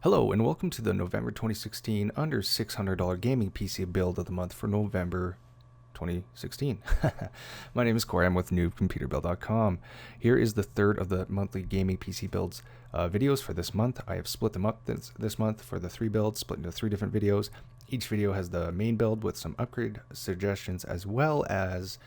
Hello and welcome to the November 2016 under $600 gaming PC build of the month for November 2016. My name is Corey. I'm with newbcomputerbuild.com. Here is the third of the monthly gaming PC builds videos for this month. I have split them up this month for the 3 builds, split into 3 different videos. Each video has the main build with some upgrade suggestions as well as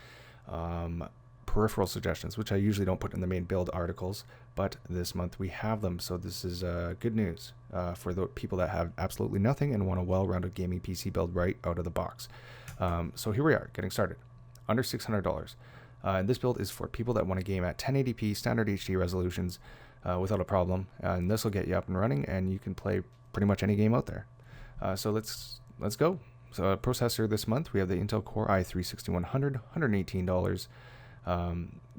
peripheral suggestions, which I usually don't put in the main build articles, but this month we have them. So this is good news for the people that have absolutely nothing and want a well-rounded gaming PC build right out of the box. So here we are, getting started. Under $600. And this build is for people that want to game at 1080p standard HD resolutions without a problem. And this will get you up and running, and you can play pretty much any game out there. So let's go. So processor this month, we have the Intel Core i3-6100, $118.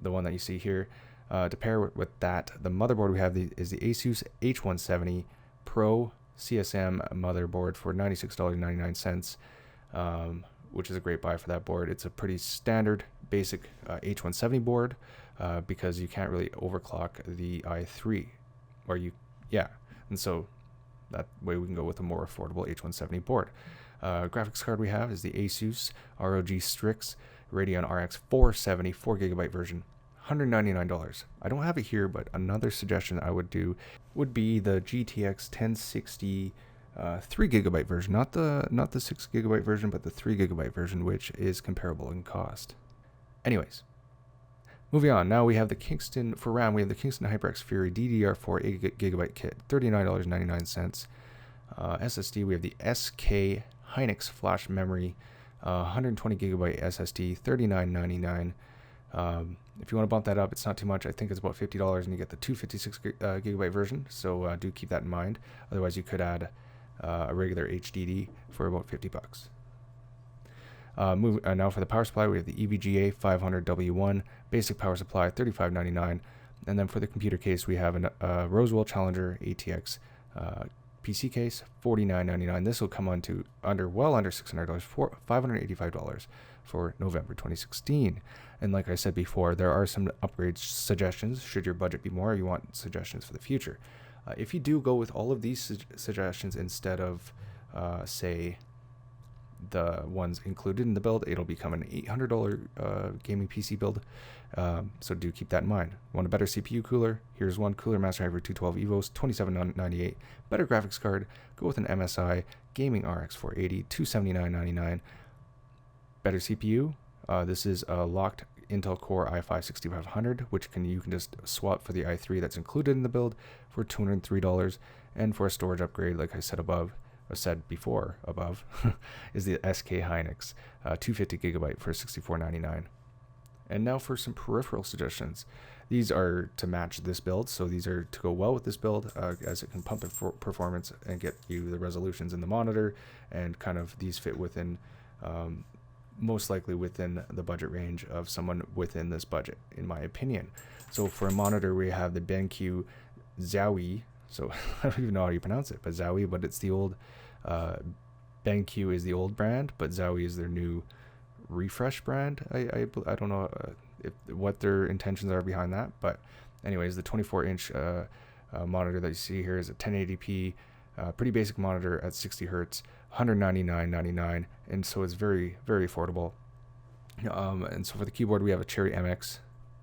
The one that you see here. To pair with that, the motherboard we have is the Asus H170 Pro CSM motherboard for $96.99, which is a great buy for that board. It's a pretty standard basic H170 board because you can't really overclock the i3, and so that way we can go with a more affordable H170 board. Graphics card we have is the Asus ROG Strix Radeon RX 470 4GB version, $199. I don't have it here, but another suggestion I would do would be the GTX 1060 3GB version, not the 6GB version, but the 3GB version, which is comparable in cost. Anyways, moving on. Now we have the Kingston, for RAM, we have the Kingston HyperX Fury DDR4 8GB kit, $39.99. SSD, we have the SK Hynix flash memory, 120GB SSD, $39.99. If you want to bump that up, it's not too much. I think it's about $50, and you get the 256GB version. So do keep that in mind. Otherwise, you could add a regular HDD for about $50. Now for the power supply, we have the EVGA 500W1 basic power supply, $35.99. And then for the computer case, we have a Roswell Challenger ATX PC case, $49.99. This will come well under $600, for $585 for November 2016. And like I said before, there are some upgrade suggestions should your budget be more or you want suggestions for the future. If you do go with all of these suggestions instead of, say, the ones included in the build, it'll become an $800 gaming PC build. So do keep that in mind. Want a better CPU cooler? Here's one. Cooler Master Hyper 212 EVOS, $27.98. Better graphics card? Go with an MSI Gaming RX 480, $279.99. Better CPU? This is a locked Intel Core i5-6500, which you can just swap for the i3 that's included in the build for $203. And for a storage upgrade, like I said before, is the SK Hynix 250GB for $64.99. And now for some peripheral suggestions. These are to match this build, so these are to go well with this build, as it can pump performance and get you the resolutions in the monitor, and kind of these fit within, most likely within the budget range of someone within this budget, in my opinion. So for a monitor, we have the BenQ Zowie. So I don't even know how you pronounce it, but Zowie, but it's the old, BenQ is the old brand, but Zowie is their new refresh brand. I don't know what their intentions are behind that, but anyways, the 24-inch monitor that you see here is a 1080p, pretty basic monitor at 60 hertz, $199.99, and so it's very, very affordable. And so for the keyboard, we have a Cherry MX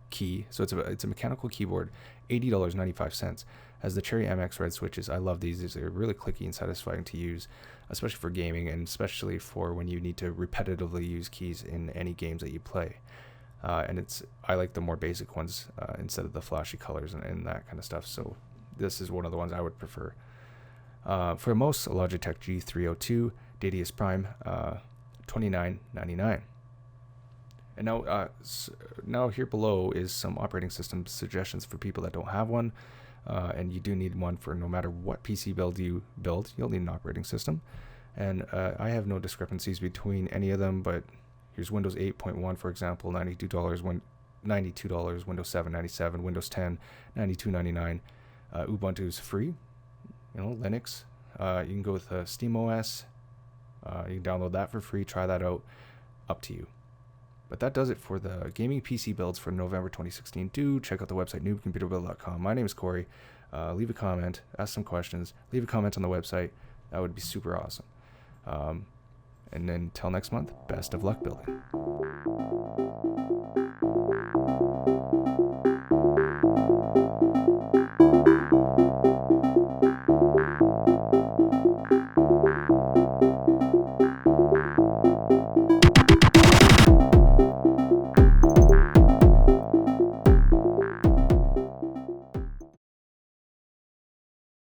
key, so it's a mechanical keyboard, $80.95. Has the Cherry MX red switches. I love these. These are really clicky and satisfying to use, especially for gaming, and especially for when you need to repetitively use keys in any games that you play. And I like the more basic ones instead of the flashy colors and that kind of stuff. So this is one of the ones I would prefer. For most, a Logitech G302 Dadius Prime, $29.99. And now here below is some operating system suggestions for people that don't have one. And you do need one for no matter what PC build you build, you'll need an operating system. And I have no discrepancies between any of them, but here's Windows 8.1, for example, $92, Windows 7, $97, Windows 10, $92.99. Ubuntu is free, Linux. You can go with SteamOS. You can download that for free, try that out, up to you. But that does it for the gaming PC builds for November 2016. Do check out the website, newbcomputerbuild.com. My name is Corey. Leave a comment, ask some questions, leave a comment on the website. That would be super awesome. And then until next month, best of luck building.